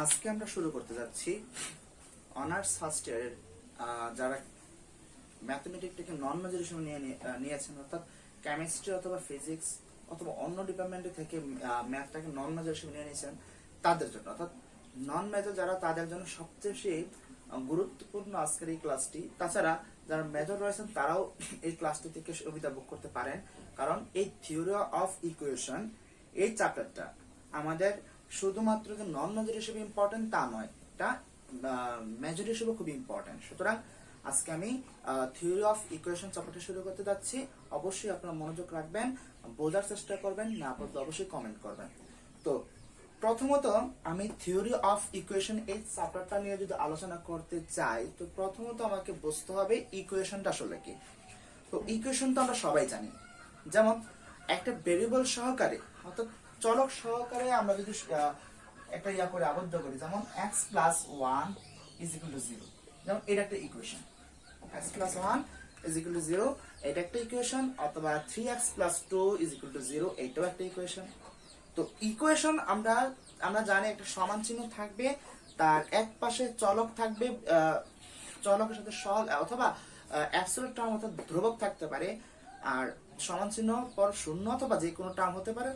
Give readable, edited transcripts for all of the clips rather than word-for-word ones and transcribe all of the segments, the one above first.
আজকে আমরা শুরু করতে যাচ্ছি অনার্স ফার্স্ট ইয়ারের যারা ম্যাথমেটিক্সটাকে নন মেজর হিসেবে নিয়েছেন, অর্থাৎ কেমিস্ট্রি অথবা ফিজিক্স অথবা অন্য ডিপার্টমেন্টে থেকে ম্যাথটাকে নন মেজর হিসেবে নিয়ে নিয়েছেন তাদের জন্য, অর্থাৎ নন মেজর যারা তাদের জন্য সবচেয়ে বেশি গুরুত্বপূর্ণ আজকের এই ক্লাসটি। তাছাড়া যারা মেজর রয়েছেন তারাও এই ক্লাসটি থেকে সুবিধা ভোগ করতে পারেন, কারণ এই থিওরি অফ ইকুয়েশন এই চ্যাপ্টারটা আমাদের শুধুমাত্র যে নন মেজর হিসেবে ইম্পর্টেন্ট তা নয়, এটা মেজর হিসেবে খুব ইম্পর্টেন্ট। সুতরাং আজকে আমি থিওরি অফ ইকুয়েশন চ্যাপ্টারটা শুরু করতে যাচ্ছি। অবশ্যই আপনারা মনোযোগ রাখবেন, বোঝার চেষ্টা করবেন, না বুঝলে অবশ্যই কমেন্ট করবেন। তো প্রথমত আমি থিওরি অফ ইকুয়েশন এই চ্যাপ্টারটা নিয়ে যদি আলোচনা করতে চাই, তো প্রথমত আমাকে বুঝতে হবে ইকুয়েশনটা আসলে কি। তো ইকুয়েশন তো আমরা সবাই জানি, যেমন একটা ভেরিয়েবল সহকারে অর্থাৎ চলক সহকারে আমরা যদি একটা করে আবদ্ধ করি, যেমন x plus 1 is equal to 0, যেমন এটা একটা equation. x plus 1 is equal to 0 এটা একটা ইকুয়েশন, অথবা 3x plus 2 is equal to 0 এটাও একটা ইকুয়েশন। তো ইকুয়েশন আমরা জানি একটা সমান চিহ্ন থাকবে, তার এক পাশে চলক থাকবে, চলকের সাথে সহগ অথবা অ্যাবসলিউট টার্ম অর্থাৎ ধ্রুবক থাকতে পারে, আর সমান চিহ্ন পর শূন্য অথবা যে কোনো টার্ম হতে পারে,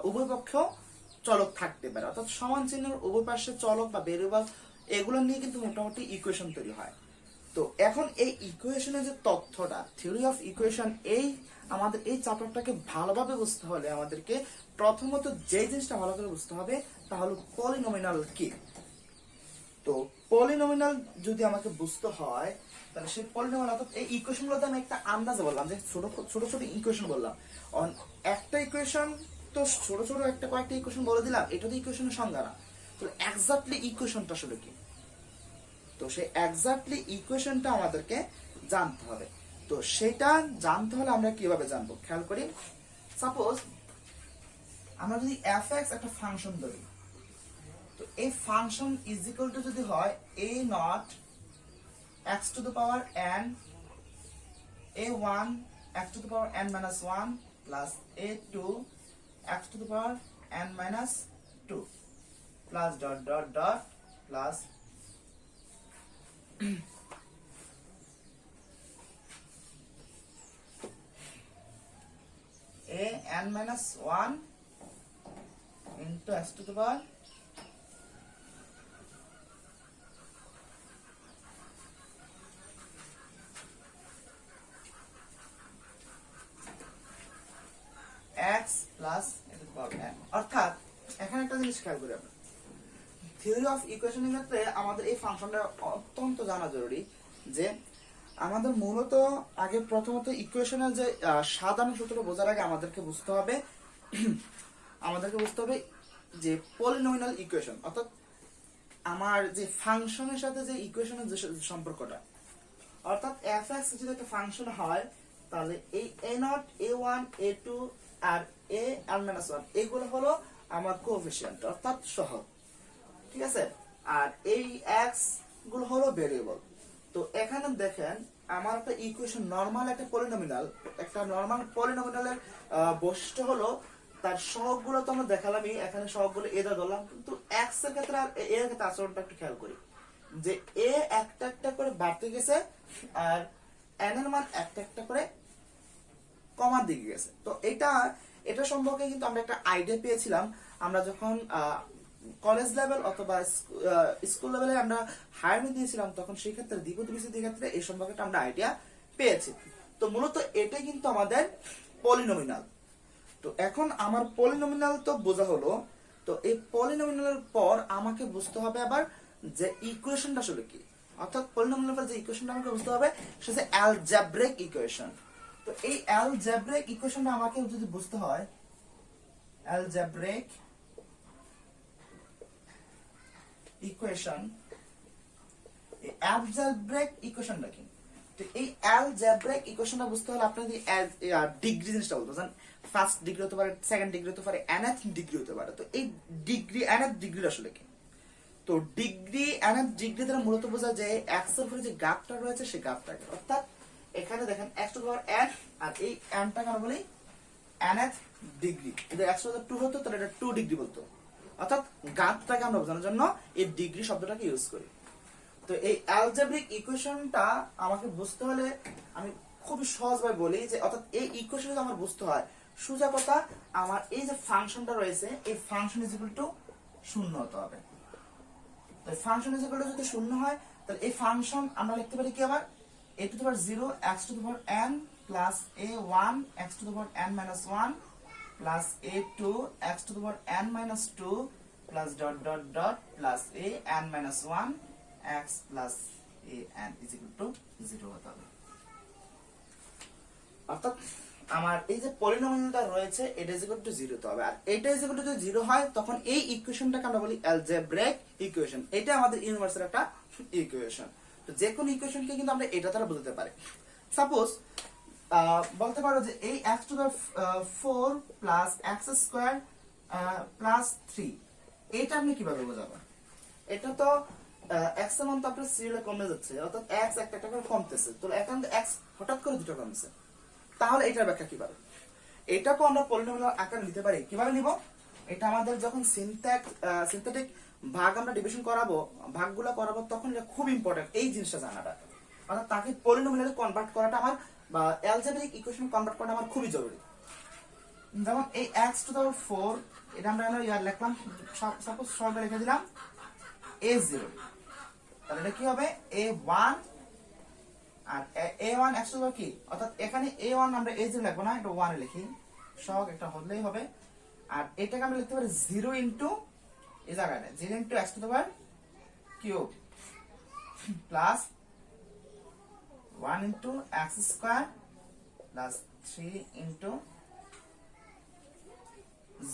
উভয় পক্ষেও চলক থাকতে পারে, অর্থাৎ সমান চিহ্নের উভয় পাশে চলক বা ভেরিয়েবল এগুলো নিয়ে কিন্তু মোটামুটি ইকুয়েশন তৈরি হয়। তো এখন এই ইকুয়েশনের যে তথ্যটা, থিওরি অফ ইকুয়েশন, আমাদের এই চ্যাপ্টারটাকে ভালোভাবে বুঝতে হলে আমাদেরকে প্রথমত যে জিনিসটা ভালো করে বুঝতে হবে তা হলো পলিনোমিনাল কি। তো পলিনোমিনাল যদি আমাকে বুঝতে হয়, তাহলে সেই পলিনোমিনাল অর্থাৎ এই ইকুয়েশন গুলোতে আমি একটা আন্দাজে বললাম যে ছোট ছোট ইকুয়েশন বললাম। একটা ইকুয়েশন তো ছোট ছোট কয়েকটা ইকুয়েশন বলে দিলাম, এটা তো ইকুয়েশনের সংজ্ঞা না। তো এক্স্যাক্টলি ইকুয়েশনটা আসলে কি, তো সেই এক্স্যাক্টলি ইকুয়েশনটা আমাদেরকে জানতে হবে। তো সেটা জানতে হলে আমরা কিভাবে জানবো, খেয়াল করি। সাপোজ আমরা যদি f(x) একটা ফাংশন ধরি, তো এই ফাংশন ইজ ইকুয়াল টু যদি হয় a0 x to the power n a1 x to the power n minus 1 plus a2 x to the power n minus 2 plus dot dot dot plus a n minus 1 into x to the power x plus n। অর্থাৎ এখানে একটা জিনিস খেয়াল করি আমরা, theory of ইকুয়েশনের ক্ষেত্রে আমাদের এই ফাংশনটা অত্যন্ত জানা জরুরি, যে আমাদের মূলত আগে প্রথমত ইকুয়েশনের যে সাধারণ সূত্র বোঝার আগে আমাদেরকে বুঝতে হবে যে পলিনোমিনাল ইকুয়েশন, অর্থাৎ আমার যে ফাংশনের সাথে যে ইকুয়েশনের যে সম্পর্কটা, অর্থাৎ f(x) যদি একটা ফাংশন হয়, তাহলে এই a0 a1 a2 আর a(n-1) এগুলো হলো আমার কোএফিসিয়েন্ট অর্থাৎ সহগ, ঠিক আছে। আর এই x গুলো হলো ভেরিয়েবল। তো এখানে দেখেন আমার একটা ইকুয়েশন নরমাল একটা পলিনোমিনালের বৈশিষ্ট্য হলো তার সহগগুলো তো আমরা দেখালামই, এখানে সহগগুলো এ ধরলাম, কিন্তু x এর ক্ষেত্রে আর এর ক্ষেত্রে আচরণটা একটু খেয়াল করি, যে a একটা একটা করে বাড়তে গেছে আর n এর মান একটা একটা করে কমার দিকে গেছে। তো এটা সম্পর্কে কিন্তু আমরা একটা আইডিয়া পেয়েছিলাম আমরা যখন কলেজ লেভেল অথবা স্কুল লেভেলে আমরা হায়ার দিয়েছিলাম, তখন সেই ক্ষেত্রে দ্বিপদ বিচ্ছেদের ক্ষেত্রে এই সম্পর্কে আমরা আইডিয়া পেয়েছি। তো মূলত এটাই কিন্তু আমাদের পলিনোমিনাল। তো এখন আমার পলিনোমিনাল তো বোঝা হলো, তো এই পলিনোমিনালের পর আমাকে বুঝতে হবে আবার যে ইকুয়েশনটা আসলে কি, অর্থাৎ পলিনোমিনালের পর যে ইকুয়েশনটা আমাকে বুঝতে হবে সেটা অ্যালজেব্রিক ইকুয়েশন। তো এই অ্যালজেব্রিক ইকুয়েশনটা আমাকে যদি বুঝতে হয়, অ্যালজেব্রিক ইকুয়েশন, এই অ্যালজেব্রিক ইকুয়েশনটা কি? তো এই অ্যালজেব্রিক ইকুয়েশনটা বুঝতে হলে আপনি যদি ডিগ্রি জিনিসটা বলতে চান, ফার্স্ট ডিগ্রি হতে পারে, সেকেন্ড ডিগ্রি হতে পারে, nth ডিগ্রি হতে পারে। তো এই ডিগ্রি nth ডিগ্রি আসলে কি? তো ডিগ্রি nth ডিগ্রি দ্বারা মূলত বোঝায় যে x এর উপরে যে গ্রাফটা রয়েছে সেই গ্রাফটাকে, অর্থাৎ এখানে দেখেন x টু পাওয়ার n আর এই n টা কেন বলি nth ডিগ্রি। যদি x টু 2 হতো তাহলে এটা 2 ডিগ্রি বলতো, অর্থাৎ ঘাতটাকে আমরা বোঝানোর জন্য এই ডিগ্রি শব্দটাকে ইউজ করি। তো এই অ্যালজেব্রিক ইকুয়েশনটা আমাকে বুঝতে হলে আমি খুবই সহজভাবে বলি যে অর্থাৎ এই ইকুয়েশন যদি আমার বুঝতে হয়, সোজা কথা আমার এই যে ফাংশনটা রয়েছে এই ফাংশন ইজ ইকুয়াল টু শূন্য হতে হবে। তো ফাংশন ইজ ইকুয়াল টু যদি শূন্য হয় তাহলে এই ফাংশন আমরা লিখতে পারি কি আবার a two the power 0 x to the power n plus a1 x to the power n minus 1 plus a2 x to the power n minus 2 plus dot dot dot plus a n minus 1 x plus a n is equal to 0 হতে হবে। অর্থাৎ আমার এই যে পলিনোমিয়ালটা রয়েছে এটা is equal to 0 হতে হবে। আর এটা is equal to 0 হয় তখন এই ইকুয়েশনটাকে আমরা বলি অ্যালজেব্রিক ইকুয়েশন। এটা আমাদের ইউনিভার্সাল একটা ইকুয়েশন। তো যে কোনো ইকুয়েশনকে কিন্তু আমরা এটা দ্বারা বোঝাতে পারি। সাপোজ বলতে পারো যে এই x to the 4 plus x square plus 3 এটা আপনি কিভাবে বোঝাবেন? এটা তো x এর মান তো আপনার সিরিয়ালে কমে যাচ্ছে, অর্থাৎ x একটা একটা করে কমতেছে। তো এখন x হঠাৎ করে দুটো কমছে, তাহলে এটার ব্যাখ্যা কিভাবে? এটাকে আমরা পলিনোমিয়াল আকারে নিতে পারি। কিভাবে নিব? এটা আমাদের যখন সিনথেটিক ভাগ আমরা ডিভিশন করাবো, ভাগগুলো করাবো, তখন এটা খুব ইম্পর্টেন্ট এই জিনিসটা জানাটা। অর্থাৎ তাকে পলিনোমিয়ালে কনভার্ট করাটা আমার বা অ্যালজেব্রিক ইকুয়েশন কনভার্ট করাটা আমার খুবই জরুরি। যেমন এই x টু দি পাওয়ার 4 এটা আমরা ইয়ার লিখলাম, সাপোজ সলভে রেখে দিলাম a0, তাহলে এটা কি হবে a1 R a1 x to the পাওয়ার কি, অর্থাৎ এখানে a1 আমরা a0 লিখবো না, এটা 1 এ লিখি, সহগ একটা হলেই হবে। আর এটাকে আমরা লিখতে পারি 0 ইনটু এই জায়গাটা 0 into x to the power cube plus 1 into x square plus 3 into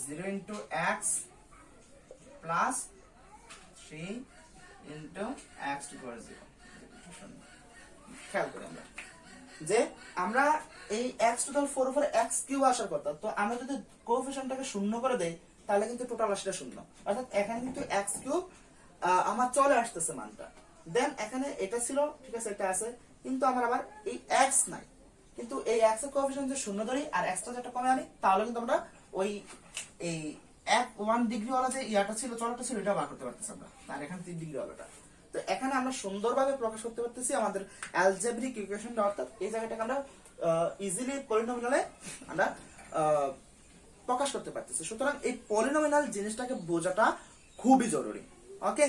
0 into x plus 3 into x to the power 0। খেয়াল করি আমরা যে আমরা এই x টু দি পাওয়ার 4 উপরে x কিউব আসার কথা, তো আমরা যদি কোএফিশিয়েন্টটাকে শূন্য করে দেই তাহলে কিন্তু টোটাল রাশিটা শূন্য, অর্থাৎ এখানে কিন্তু x কিউব আমার চলে আসতেছে মানটা। দেন এখানে এটা ছিল, ঠিক আছে, এটা আছে, কিন্তু আমার আবার এই x নাই, কিন্তু এই x এর কোএফিশিয়েন্ট যদি শূন্য ধরি আর x টা যেটা কমে আনি তাহলে কিন্তু আমরা ওই এই 1 ডিগ্রি ওয়ালা যে ইয়াটা ছিল, চলটা ছিল, এটা বার করতে পারতেছি আমরা, আর এখানে 3 ডিগ্রি ওয়ালাটা। তো এখানে আমরা সুন্দরভাবে প্রকাশ করতে পারতেছি আমাদের অ্যালজেব্রিক ইকুয়েশনটা, অর্থাৎ এই জায়গাটাকে আমরা ইজিলি পলিনোমিয়ালে আমরা প্রকাশ করতে পারতেছি। সুতরাং এই পলিনোমিয়াল জিনিসটাকে বোঝাটা খুবই জরুরি। ওকে,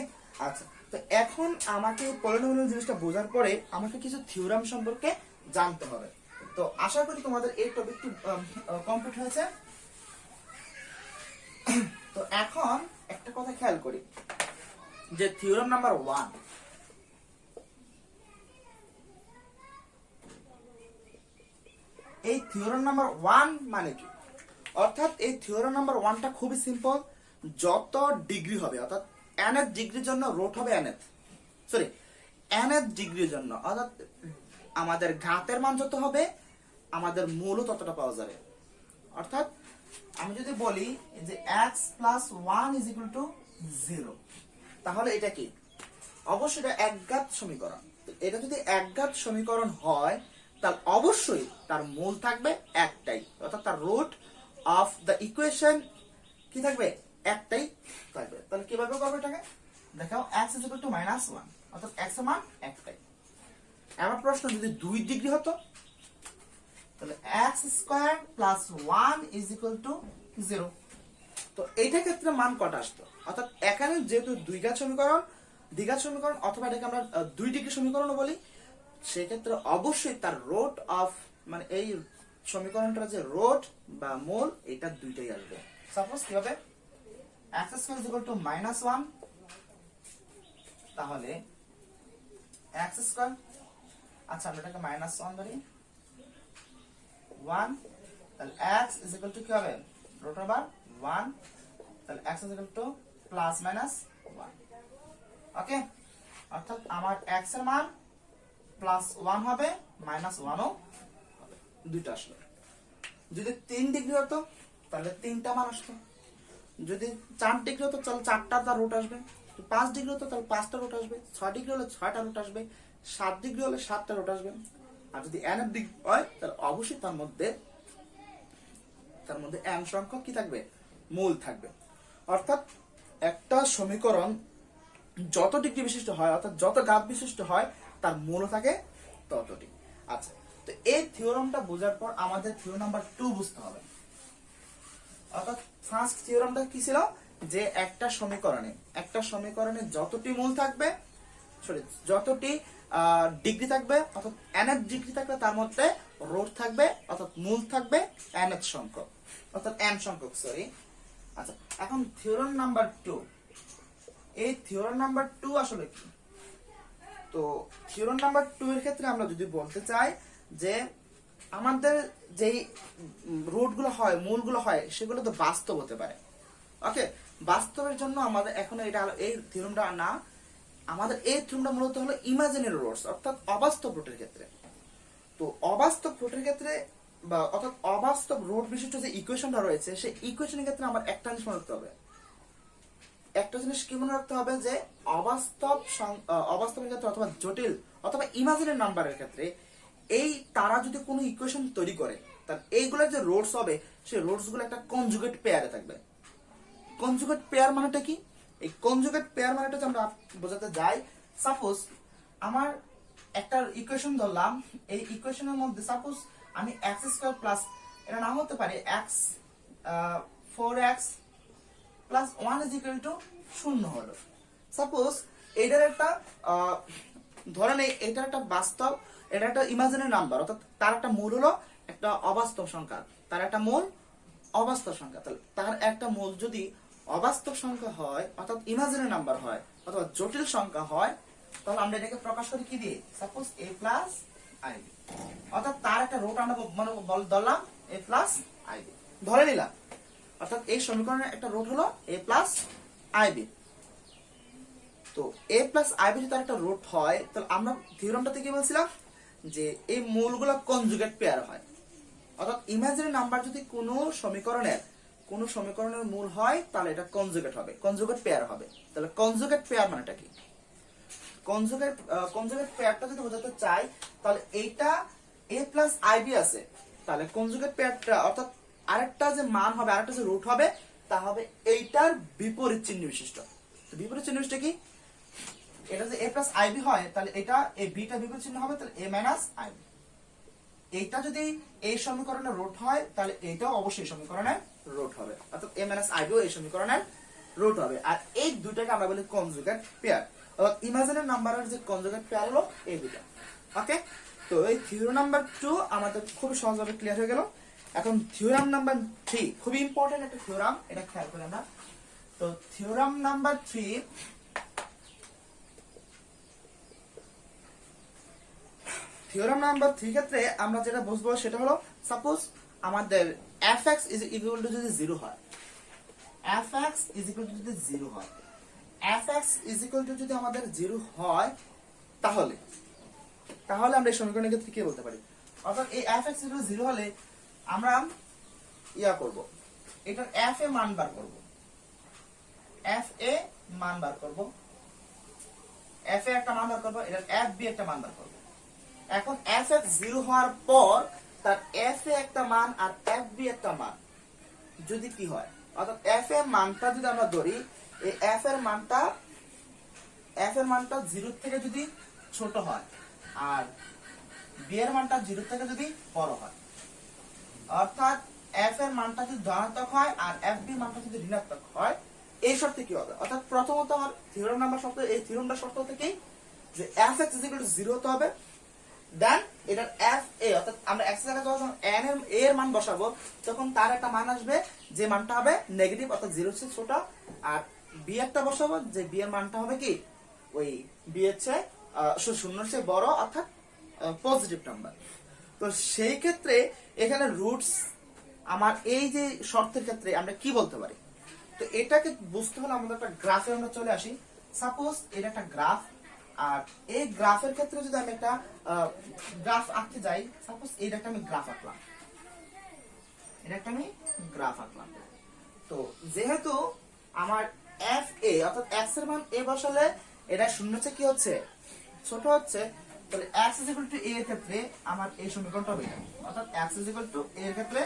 আচ্ছা, তো এখন আমাকে পলিনোমিয়াল জিনিসটা বোঝার পরে আমাকে কিছু থিওরাম সম্পর্কে জানতে হবে। তো আশা করি তোমাদের এই টপিকটি কমপ্লিট হয়েছে। তো এখন একটা কথা খেয়াল করি যে থিওরাম নাম্বার 1, এই থিওরাম নাম্বার 1 মানে কি? অর্থাৎ এই থিওরাম নাম্বার 1টা খুবই সিম্পল। যত ডিগ্রি হবে, অর্থাৎ nth ডিগ্রির জন্য রুট হবে nth ডিগ্রির জন্য, অর্থাৎ আমাদের ঘাতের মান যত হবে আমাদের মূলও ততটা পাওয়া যাবে। অর্থাৎ আমি যদি বলি যে x plus 1 is equal to 0, তাহলে এটা কি? অবশ্যই এটা একঘাত সমীকরণ। এটা যদি একঘাত সমীকরণ হয় তাহলে অবশ্যই তার মূল থাকবে একটাই, অর্থাৎ তার রুট অফ দ্য ইকুয়েশন কি থাকবে? একটাই থাকবে। তাহলে কিভাবে করবে এটাকে? দেখাও, x ইজ ইকুয়াল টু -1, অর্থাৎ x এর মান একটাই। আমার প্রশ্ন, যদি 2 ডিগ্রি হতো তাহলে x square plus 1 is equal to 0। তো এইটা ক্ষেত্রে মান কত আসতো? অর্থাৎ এখানে যেহেতু দ্বিঘাত সমীকরণ অথবা এটাকে আমরা 2 ডিগ্রি সমীকরণও বলি, সেই ক্ষেত্রে অবশ্যই তার রুট অফ, মানে এই সমীকরণটার যে রুট বা মূল, এটা দুইটাই আসবে। সাপোজ কি হবে? x square is equal to -1, তাহলে x স্কয়ার, আচ্ছা আমরা এটাকে -1 ধরি, 1, তাহলে x ইজ ইকুয়াল টু কি হবে? রুট ওভার 1, তাহলে x is equal to plus minus 1। ওকে, অর্থাৎ আমার x এর মান +1 হবে, -1 ও হবে, দুইটা আসলো। যদি 3 ডিগ্রি হতো তাহলে 3টা মান আসতো, যদি 4 ডিগ্রি হতো তাহলে 4টা তার রুট আসবে, 5 ডিগ্রি হতো তাহলে 5টা রুট আসবে, 6 ডিগ্রি হলে 6টা রুট আসবে, 7 ডিগ্রি হলে 7টা রুট আসবে। আর যদি nth ডিগ্রি হয় তাহলে অবশ্যই তার মধ্যে n সংখ্যক কি থাকবে? মূল থাকবে। অর্থাৎ একটা সমীকরণ যত ডিগ্রি বিশিষ্ট হয় অর্থাৎ যত ঘাত বিশিষ্ট হয় তার মূল থাকে ততটি। আচ্ছা, তো এই থিওরামটা বোঝার পর আমাদের থিওরাম নাম্বার 2 বুঝতে হবে। অর্থাৎ ফার্স্ট থিওরামটা কি ছিল, যে একটা সমীকরণে যতটি মূল থাকবে, যতটি ডিগ্রি থাকবে অর্থাৎ nth ডিগ্রি থাকবে, তার মধ্যে রুট থাকবে অর্থাৎ মূল থাকবে nth সংখ্যক অর্থাৎ n সংখ্যক, সরি। আচ্ছা, এখন থিওরাম নাম্বার 2, এই থিওরাম নাম্বার 2 আসলে কি? তো থিওরাম নাম্বার 2 এর ক্ষেত্রে আমরা যদি বলতে চাই যে আমাদের যেই রুটগুলো হয়, মূলগুলো হয়, সেগুলো তো বাস্তব হতে পারে। ওকে, বাস্তবের জন্য আমাদের এখন এটা এই থিওরামটা না, আমাদের এই থিওরামটা মূলত হলো ইমাজিনারি রুটস অর্থাৎ অবাস্তব রুটের ক্ষেত্রে। তো অবাস্তব রুটের ক্ষেত্রে বা অর্থাৎ অবাস্তব রুট বিশিষ্ট যে ইকুয়েশনটা রয়েছে, সেই ইকুয়েশনের ক্ষেত্রে আমার একটা জিনিস মনে রাখতে হবে। একটা জিনিস কি মনে রাখতে হবে, যে অবাস্তবের ক্ষেত্রে অথবা জটিল অথবা ইমাজিনারি নাম্বারের ক্ষেত্রে এই তারা যদি কোনো ইকুয়েশন তৈরি করে, তার এইগুলোর যে রুটস হবে, সেই রুটস গুলো একটা কনজুগেট পেয়ারে থাকবে। কনজুগেট পেয়ার মানেটা কি? এই কনজুগেট পেয়ার মানেটা যে আমরা বোঝাতে যাই, সাপোজ আমার একটা ইকুয়েশন ধরলাম, এই ইকুয়েশনের মধ্যে সাপোজ আমি x² প্লাস, এটা নাম হতে পারে x 4x plus 1 is equal to 0 হলো। সাপোজ এটার একটা ধরেন এটার একটা বাস্তব, এটা একটা ইমাজিনারি নাম্বার, অর্থাৎ তার একটা মূল হলো একটা অবাস্তব সংখ্যা, তার একটা মূল অবাস্তব সংখ্যা। তাহলে তার একটা মূল যদি অবাস্তব সংখ্যা হয় অর্থাৎ ইমাজিনারি নাম্বার হয় অথবা জটিল সংখ্যা হয়, তাহলে আমরা এটাকে প্রকাশ করি কি দিয়ে? সাপোজ a প্লাস ib, অর্থাৎ তার একটা রুট আমরা ধরলাম a প্লাস ib ধরে নিলাম, অর্থাৎ এই সমীকরণের একটা রুট হলো a প্লাস ib। তো a প্লাস ib যদি তার একটা রুট হয়, তাহলে আমরা থিওরামটাতে কি বলছিলাম, যে এই মূলগুলো কনজুগেট পেয়ার হয়। অর্থাৎ ইমাজিনারি নাম্বার যদি কোনো সমীকরণের মূল হয়, তাহলে এটা কনজুগেট হবে, কনজুগেট পেয়ার হবে। তাহলে কনজুগেট পেয়ার মানেটা কি? কনজুগেট পেয়ারটা যদি বোঝাতে চাই, তাহলে এইটা a প্লাস ib আছে, তাহলে কনজুগেট পেয়ারটা অর্থাৎ আরেকটা যে মান হবে, আরেকটা যে রুট হবে, তা হবে এইটার বিপরীত চিহ্ন বিশিষ্ট। তো বিপরীত চিহ্ন বিশিষ্ট কি? এটা যে a প্লাস ib হয়, তাহলে এটা এই বিটা বিপরীত চিহ্ন হবে, তাহলে a মাইনাস ib। এইটা যদি এই সমীকরণের রুট হয়, তাহলে এইটাও অবশ্যই সমীকরণের রুট হবে, অর্থাৎ a মাইনাস ib ও এই সমীকরণের রুট হবে। আর এই দুটাকে আমরা বলি কনজুগেট পেয়ার, অর্থাৎ ইমাজিনারি নাম্বারের যে কনজুগেট পেয়ার হলো এই দুটো। ওকে, তো এই থিওরাম নাম্বার 2 আমাদের খুব সহজভাবে ক্লিয়ার হয়ে গেল। এখন থিওরাম নাম্বার 3 খুবই ইম্পর্টেন্ট একটা থিওরাম, এটা খেয়াল করি আমরা। তো থিওরাম নাম্বার 3, থিওরাম নাম্বার 3 ক্ষেত্রে আমরা যেটা বুঝবো সেটা হলো, সাপোজ আমাদের fx ইজ ইকুয়াল টু যদি 0 হয়, fx ইজ ইকুয়াল টু যদি 0 হয়, fx ইজ ইকুয়াল টু যদি আমাদের 0 হয়, তাহলে আমরা এই সমীকরণের ক্ষেত্রে কি বলতে পারি? অর্থাৎ এই fx ইজ ইকুয়াল টু 0 হলে আমরা করব, এটার f এ মান বার করব, f এ মান বার করব, f এ একটা মান বার করব, এটার f b একটা মান বার করব। এখন fx 0 হওয়ার পর তার f এ একটা মান আর f b একটা মান যদি কি হয়, অর্থাৎ f এর মানটা যদি আমরা ধরি, এই f এর মানটা 0 থেকে যদি ছোট হয় আর b এর মানটা 0 থেকে যদি বড় হয়, অর্থাৎ f এর মানটা যদি ধনাত্মক হয় আর f b মানটা যদি ঋণাত্মক হয়, এই শর্তে কি হবে? অর্থাৎ প্রথমত আমার থিওরাম নাম্বার শর্ত, এই থিওরামটা শর্ত থেকে যে fx 0 হতে হবে, দেন এটার f a অর্থাৎ আমরা x এর জায়গায় যখন n এর মান বসাবো, তখন তার একটা মান আসবে যে মানটা হবে নেগেটিভ অর্থাৎ 0 চেয়ে ছোট, আর b একটা বসাবো যে b এর মানটা হবে কি ওই b এর চেয়ে 0 এর চেয়ে বড় অর্থাৎ পজিটিভ নাম্বার। তো সেই ক্ষেত্রে এখানে রুটস আমার এই যে শর্তের ক্ষেত্রে আমরা কি বলতে পারি? তো এটাকে বুঝতে হলে আমাদের একটা গ্রাফে আমরা চলে আসি। সাপোজ এটা একটা গ্রাফ, আর এই গ্রাফের ক্ষেত্রে যদি আমি একটা গ্রাফ আঁকতে যাই, সাপোজ এটা একটা আমি গ্রাফ আঁকলাম, তো যেহেতু আমার f a অর্থাৎ x এর মান a বসালে এটা 0 চেয়ে কি হচ্ছে ছোট হচ্ছে, তাহলে x a এর ক্ষেত্রে আমার এই সমীকরণটা হবে, অর্থাৎ x a এর ক্ষেত্রে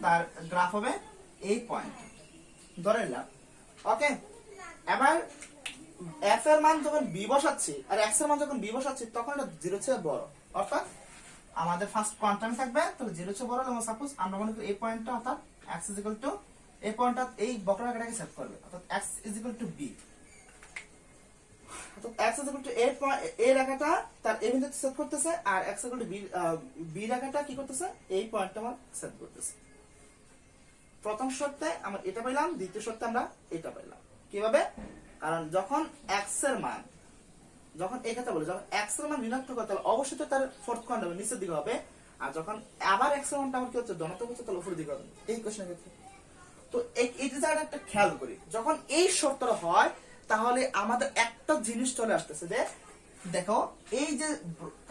তার গ্রাফ হবে এই পয়েন্ট ধরে নিলাম। ওকে, এবার f এর মান যখন b বসাচ্ছি আর x এর মান যখন b বসাচ্ছি তখন এটা 0 চেয়ে বড়, অর্থাৎ আমাদের ফার্স্ট কোয়ান্টাম থাকবে তাহলে 0 চেয়ে বড়। এবং সাপোজ আমরা মনে করি এই পয়েন্টটা অর্থাৎ x এই পয়েন্টটা এই বক্ররেখাটাকে সেট করবে, অর্থাৎ x b, অর্থাৎ x a রেখাটা তার a বিন্দুতে সেট করতেছে আর x b রেখাটা কি করতেছে এই পয়েন্টটা আমার সেট করতেছে। প্রথম শর্তে আমরা এটা পাইলাম, দ্বিতীয় শর্তে আমরা এটা পাইলাম। কিভাবে? কারণ যখন x এর মান, যখন এই কথা বলে যখন x এর মান ঋণাত্মক হয় তাহলে অবশ্যই তার ফোর্থ কোয়ান্টাম নিচের দিকে হবে, আর যখন আবার x এর মানটা আমার কি হচ্ছে ধনাত্মক হচ্ছে তাহলে উপরের দিকে হবে এই কোশ্চেনের ক্ষেত্রে। তো এই জায়গাটা একটা খেয়াল করি, যখন এই শর্তটা হয় তাহলে আমাদের একটা জিনিস চলে আসতেছে যে দেখো এই যে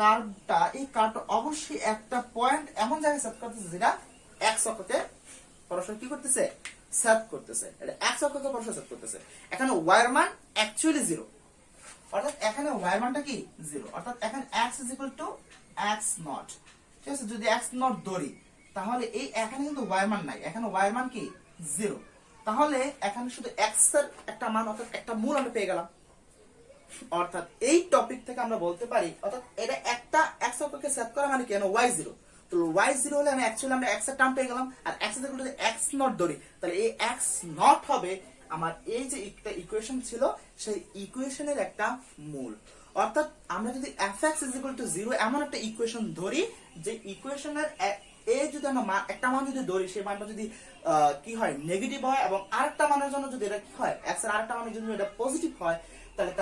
কার্ভটা, এই কার্ভটা অবশ্যই একটা পয়েন্ট এমন জায়গায় সেট করতেছে যেটা x অক্ষকে পরস্পর কি করতেছে সেট করতেছে, এটা x অক্ষকে পরস্পর সেট করতেছে। এখানে y এর মান অ্যাকচুয়ালি 0, অর্থাৎ এখানে y এর মানটা কি 0, অর্থাৎ এখানে x x নট, ঠিক আছে। যদি x নট ধরি তাহলে এই এখানে কিন্তু y এর মান নাই, এখানে y এর মান কি 0, তাহলে এখানে শুধু x এর একটা মান অর্থাৎ একটা মূল আমরা পেয়ে গেলাম। অর্থাৎ এই টপিক থেকে আমরা বলতে পারি অর্থাৎ এটা একটা x অক্ষকে সেট করা মানে কেন y0, তো y0 হলে আমি অ্যাকচুয়ালি আমরা x এর টার্ম পেয়ে গেলাম, আর x এর যদি x নট ধরি তাহলে এই x নট হবে আমার এই যে একটা ইকুয়েশন ছিল সেই ইকুয়েশনের একটা মূল। অর্থাৎ আমরা যদি fx 0 এমন একটা ইকুয়েশন ধরি যে ইকুয়েশনের এই যদি আমরা একটা মান যদি ধরি সেই মানটা যদি কি হয় নেগেটিভ হয় এবং আরেকটা মানের জন্য যদি এটা কি হয় x এর আরেকটা মানের জন্য এটা পজিটিভ হয়, তাহলে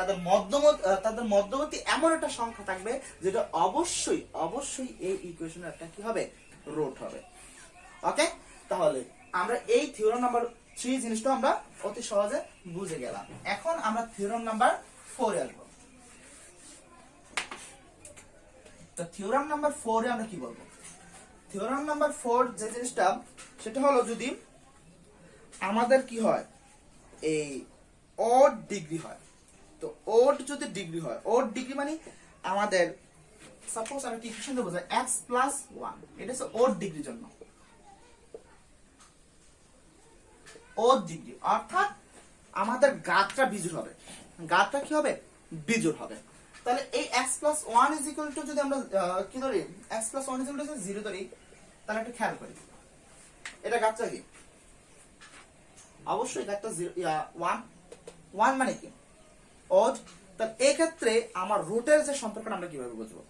তাদের মধ্যবর্তী এমন একটা সংখ্যা থাকবে যেটা অবশ্যই এই ইকুয়েশনের একটা কি হবে রুট হবে। ওকে, তাহলে আমরা এই থিওরাম নাম্বার 3 জিনিসটা আমরা অতি সহজে বুঝে গেলাম। এখন আমরা থিওরাম নাম্বার 4 এ আসবো। তো থিওরাম নাম্বার 4 এ আমরা কি বলবো? থিওরাম নাম্বার 4 যে জিনিসটা সেটা হলো যদি আমাদের কি হয় এই অড ডিগ্রি হয়, তো ওড যদি ডিগ্রি হয়, ওড ডিগ্রি মানে আমাদের সাপোজ আমি কি ইকুয়েশন দেবো x + 1, এটা হচ্ছে ওড ডিগ্রির জন্য ওড ডিগ্রি, অর্থাৎ আমাদের গাতটা বিজোড় হবে, গাতটা কি হবে বিজোড় হবে। তাহলে এই x + 1 = যদি আমরা কি ধরি x + 1 = 0 ধরি, তাহলে একটু খেয়াল করি এটা গাতটা কি অবশ্যই গাতটা 1 মানে কি odd, তাহলে এই ক্ষেত্রে আমার রুটের যে সম্পর্কটা আমরা কিভাবে বুঝবো?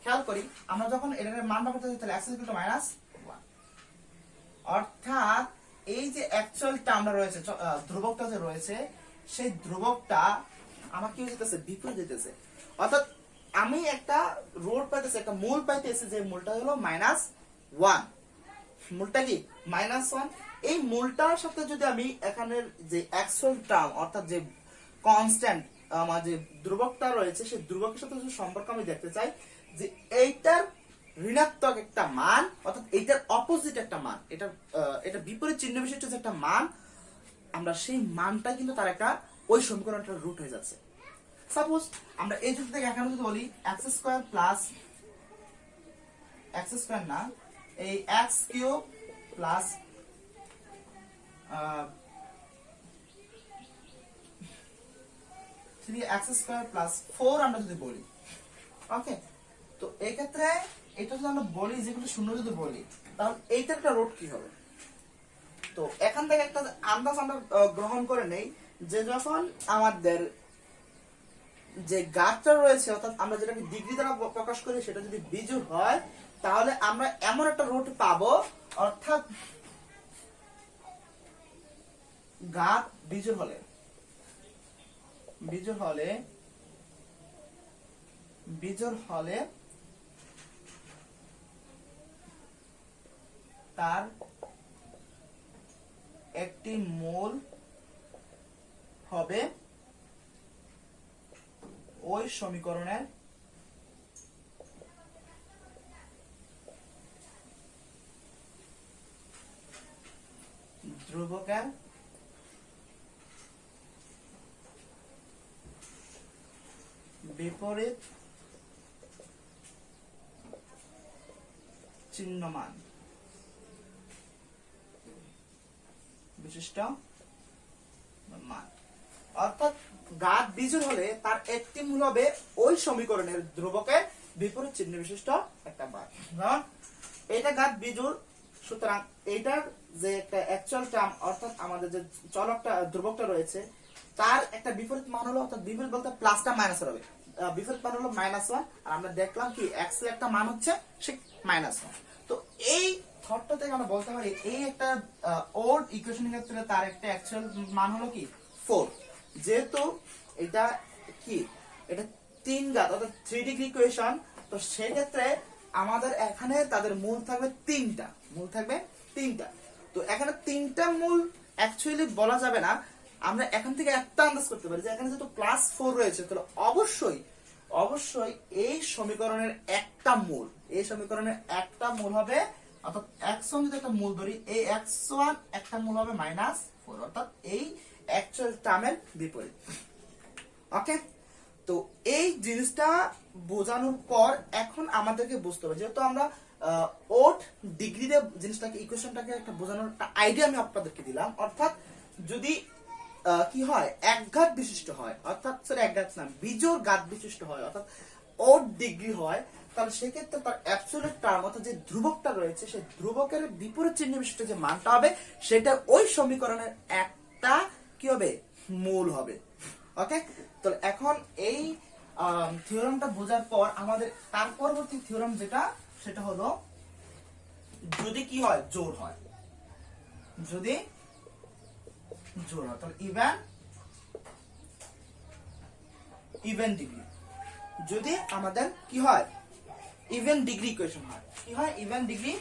খেয়াল করি আমরা যখন এটার মানটা করতে যাই তাহলে x - 1, অর্থাৎ এই যে অ্যাকচুয়ালটা আমরা রয়েছে ধ্রুবকটা যে রয়েছে সেই ধ্রুবকটা আমার কি হইতেছে বিপরীত হইতেছে, অর্থাৎ আমি একটা রুট পাইতেছি, একটা মূল পাইতেছি যে মূলটা হলো -1, মূলটা কি -1, এই মূলটার সাথে যদি আমি এখানের যে অ্যাকচুয়াল টার্ম অর্থাৎ যে কনস্ট্যান্ট আমার যে ধ্রুবকটা রয়েছে সেই ধ্রুবকের সাথে যদি সম্পর্ক আমি দেখতে চাই যে এইটার ঋণাত্মক একটা মান অর্থাৎ এইটার অপোজিট একটা মান, এটা বিপরীত চিহ্ন বিশিষ্ট যে একটা মান, আমরা সেই মানটা কিন্তু তার একটা ওই সমীকরণটা রুট হয়ে যাচ্ছে। সাপোজ আমরা এই যুক্তি থেকে এখানে যদি বলি x² না এই x³ প্লাস 3x² + 4 আমরা যদি বলি, ওকে, তো এই ক্ষেত্রে এটা যদি আমরা বলি যেগুলো শূন্য যদি বলি তাহলে এইটার একটা রুট কি হবে? তো এখান থেকে একটা আন্দাজ আমরা গ্রহণ করে নেই যে যখন আমাদের যে গাতটা রয়েছে অর্থাৎ আমরা যেটাকে ডিগ্রি দ্বারা প্রকাশ করি সেটা যদি বিজোড় হয় তাহলে আমরা এমন একটা রুট পাবো, অর্থাৎ গাত বিজোড় হলে তার একটি মূল হবে ওই সমীকরণের ধ্রুবকের বিপরীত চিহ্নমান বিশিষ্ট মান। অর্থাৎ ঘাত বিজোড় হলে তার একটি মূল হবে ওই সমীকরণের ধ্রুবকের বিপরীত চিহ্ন বিশিষ্ট একটা বার। এটা ঘাত বিজোড়, সুতরাং এটার যে একটা অ্যাকচুয়াল টার্ম অর্থাৎ আমাদের যে চলকটা ধ্রুবকটা রয়েছে তার একটা বিপরীত মান হলো, অর্থাৎ বিপরীত বলতে প্লাসটা মাইনাস হবে, বিপরীত মান হলো -1, আর আমরা দেখলাম কি x এর একটা মান হচ্ছে সে -1। তো এই থটটা থেকে আমরা বলতে পারি এই একটা ওড ইকুয়েশনের ক্ষেত্রে তার একটা অ্যাকচুয়াল মান হলো কি 4। যেহেতু এটা কি এটা 3 ঘাত অর্থাৎ 3 ডিগ্রি ইকুয়েশন, তো সেই ক্ষেত্রে আমাদের এখানে তাদের মূল থাকবে 3টা, মূল থাকবে 3টা। তো এখানে 3টা মূল অ্যাকচুয়ালি বলা যাবে না, আমরা এখান থেকে একটা আন্দাজ করতে পারি যে এখানে যেহেতু +4 রয়েছে তাহলে অবশ্যই অবশ্যই এই সমীকরণের একটা মূল, এই সমীকরণের একটা মূল হবে, অর্থাৎ x1 যদি একটা মূল ধরি এই x1 একটা মূল হবে -4, অর্থাৎ এই অ্যাকচুয়াল টার্মের বিপরীত। ওকে, তো এই জিনিসটা বোঝানোর পর এখন আমাদেরকে বুঝতে হবে, যেহেতু আমরা ওড ডিগ্রিতে জিনিসটাকে ইকুয়েশনটাকে একটা বোঝানোর একটা আইডিয়া আমি আপনাদেরকে দিলাম, অর্থাৎ যদি কি হয় একঘাত বিশিষ্ট হয়, অর্থাৎ সরি একঘাত না বিজোড় ঘাত বিশিষ্ট হয়, অর্থাৎ ওড ডিগ্রি হয়, তাহলে সেক্ষেত্রে তার অ্যাবসলিউট টার্ম অর্থাৎ যে ধ্রুবকটা রয়েছে সেই ধ্রুবকের বিপরীত চিহ্ন বিশিষ্ট যে মানটা হবে সেটা ওই সমীকরণের একটা কি হবে মূল হবে। ওকে, তো এখন এই থিওরামটা বোঝার পর আমাদের তার পরবর্তী থিওরাম যেটা সেটা হলো যদি কি হয় জোড় হয়, যদি জোড় হয় তাহলে ইভেন ডিগ্রি, যদি আমাদের কি হয় ইভেন ডিগ্রি ইকুয়েশন হয়, কি হয় even degree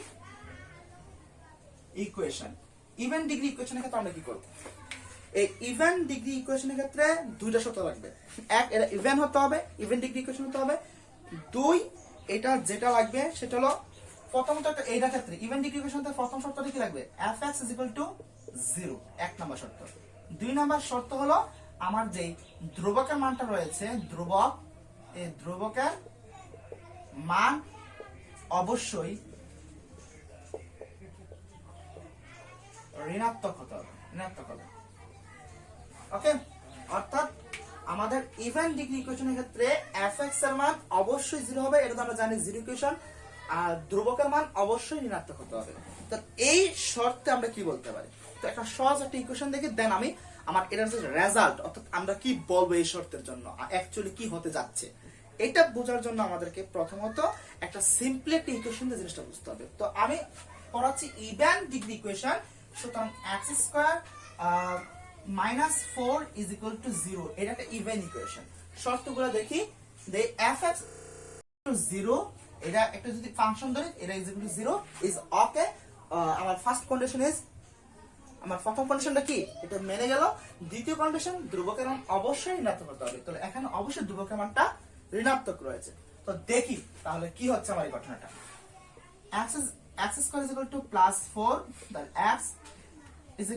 equation. Even degree ইকুয়েশনের ক্ষেত্রে আমরা কি করব, এই ইভেন ডিগ্রি ইকুয়েশনের ক্ষেত্রে দুইটা শর্ত লাগবে, এক এটা ইভেন হতে হবে, ইভেন ডিগ্রি ইকুয়েশন হতে হবে, দুই এটা যেটা লাগবে সেটা হলো প্রথমত এইটা ক্ষেত্রে ইভেন ডিগ্রি ইকুয়েশনের প্রথম শর্তটা কি লাগবে f(x) = 0, এক নাম্বার শর্ত। দুই নাম্বার শর্ত হলো আমার যে ধ্রুবকের মানটা রয়েছে ধ্রুবক, এই ধ্রুবকের মান অবশ্যই ঋণাত্মক হতে হবে, ঋণাত্মক হবে। ওকে, অর্থাৎ আমাদের ইভেন ডিগ্রি ইকুয়েশনের ক্ষেত্রে f(x) এর মান অবশ্যই 0 হবে, এটা তো আমরা জানি জিরো ইকুয়েশন, আর ধ্রুবকের মান অবশ্যই ঋণাত্মক হতে হবে। তো এই শর্তে আমরা কি বলতে পারি, তো একটা সহজ একটা ইকুয়েশন দেখে দেন আমি আমার এটার যে রেজাল্ট অর্থাৎ আমরা কি বলবো এই শর্তের জন্য অ্যাকচুয়ালি কি হতে যাচ্ছে এটা বোঝার জন্য আমাদেরকে প্রথমত একটা সিম্পল একটা ইকুয়েশন দিয়ে জিনিসটা বুঝতে হবে। তো আমি পড়াচ্ছি ইভেন ডিগ্রি ইকুয়েশন, সুতরাং x² -4 = 0, এটা একটা ইভেন ইকুয়েশন। শর্তগুলো দেখি, দে f(x) 0, এটা একটা যদি ফাংশন ধরি এটা = 0 ইজ ওকে। আমার ফার্স্ট কন্ডিশন ইজ, আমার প্রথম কন্ডিশনটা কি এটা মেনে গেল। দ্বিতীয় কন্ডিশন ধ্রুবকের মান অবশ্যই ঋণাত্মক হতে হবে, তাহলে এখানে অবশ্যই ধ্রুবকের মানটা ঋণাত্মক রয়েছে। তো দেখি তাহলে কি হচ্ছে আমার এই ঘটনাটা, x² = +4, তাহলে x =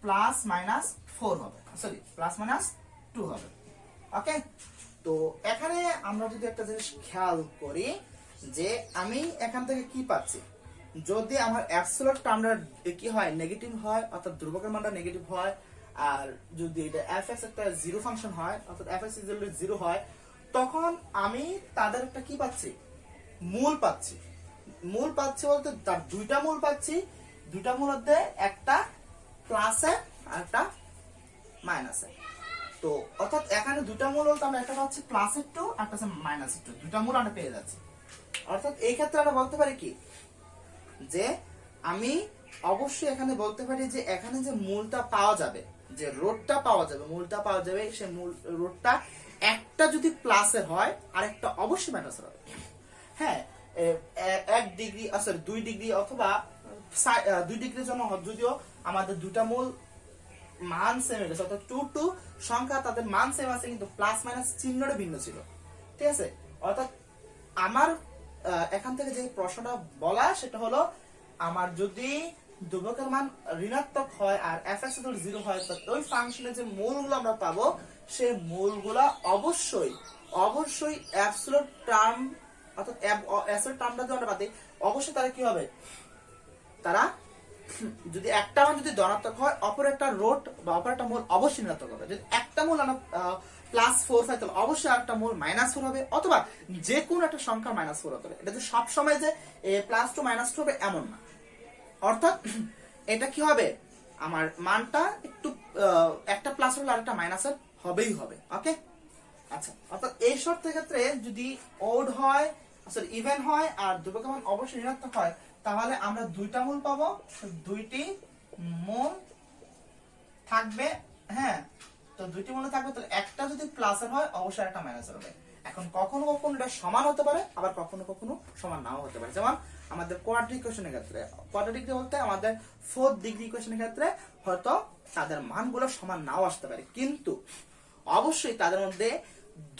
+-4 হবে, সরি +-2 হবে। ওকে, তো এখানে আমরা যদি একটা জিনিস খেয়াল করি যে আমি এখান থেকে কি পাচ্ছি, যদি আমার অ্যাবসলিউট টার্মটা কি হয় নেগেটিভ হয় অর্থাৎ ধ্রুবকের মানটা নেগেটিভ হয়, আর যদি এটা f(x) একটা জিরো ফাংশন হয় অর্থাৎ f(x) = 0 হয়, তখন আমি তাদের একটা কি পাচ্ছি মূল পাচ্ছি। মূল পাচ্ছি বলতে তার দুইটা মূল পাচ্ছি, দুইটা মূল মধ্যে একটা প্লাসে আর একটা মাইনাসে। তো অর্থাৎ এখানে দুটা মূল বলতে আমরা একটা পাচ্ছি +2 আর একটা -2, দুটা মূল আমরা পেয়ে যাচ্ছি। অর্থাৎ এই ক্ষেত্রে আমরা বলতে পারি কি যে আমি অবশ্যই এখানে বলতে পারি যে এখানে যে মূলটা পাওয়া যাবে, যে রোডটা পাওয়া যাবে, মূলটা পাওয়া যাবে, সে মূল রোডটা একটা যদি প্লাসের হয় আর একটা অবশ্যই মাইনাসের হবে। হ্যাঁ, 1 ডিগ্রি সরি 2 ডিগ্রি অথবা 2 ডিগ্রির জন্য যদিও আমাদের দুটা মূল মান সেম হয়ে গেছে, অর্থাৎ 2 সংখ্যা তাদের মান সেম আছে কিন্তু প্লাস মাইনাস চিহ্নটা ভিন্ন ছিল, ঠিক আছে। অর্থাৎ আমার এখান থেকে যে প্রশ্নটা বলা সেটা হলো আমার যদি ধ্রুবকের মান ঋণাত্মক হয় আর f(x) = 0 হয়, তো ওই ফাংশনের যে মূলগুলো আমরা পাবো সেই মূলগুলা অবশ্যই অবশ্যই অ্যাবসলিউট টার্ম অর্থাৎ অ্যাবসলিউট টার্মটা যদি আমরা পাই অবশ্যই তারা কি হবে, তারা যদি একটা মান যদি ধনাত্মক হয়, অপর একটা রুট বা অপর একটা মূল অবশ্যই ঋণাত্মক হবে। যদি একটা মূল +4 হয় তাহলে অবশ্যই আরেকটা মূল -4 হবে, অথবা যে কোনো একটা সংখ্যা -4 হতে হবে। এটা যে সবসময় যে +2 -2 হবে এমন না। অর্থাৎ এটা কি হবে, আমার মানটা একটু একটা প্লাস হলে আরেকটা মাইনাস হবেই হবে। ওকে, আচ্ছা, অর্থাৎ এই শর্তের ক্ষেত্রে যদি ওড হয়, সরি ইভেন হয় আর ধ্রুবকের মান অবশ্যই ঋণাত্মক হয়, তাহলে আমরা দুইটা মূল পাবো, দুইটি মূল থাকবে। হ্যাঁ, তো দুইটি মূল থাকবে, তাহলে একটা যদি প্লাসের হয় অবশ্যই একটা মাইনাসের হবে। এখন কখনো কখনো এটা সমান হতে পারে, আবার কখনো কখনো সমান নাও হতে পারে। যেমন আমাদের কোয়াড্রিক ইকুয়েশনের ক্ষেত্রে, কোয়াড্রিক বলতে আমাদের 4th ডিগ্রি ইকুয়েশনের ক্ষেত্রে হয়তো তাদের মানগুলো সমান নাও আসতে পারে, কিন্তু অবশ্যই তাদের মধ্যে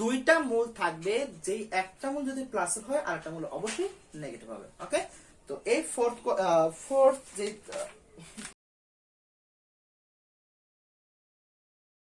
দুইটা মূল থাকবে, যেই একটা মূল যদি প্লাসের হয় আর একটা মূল অবশ্যই নেগেটিভ হবে। ওকে, তো এই ফোর্থ যে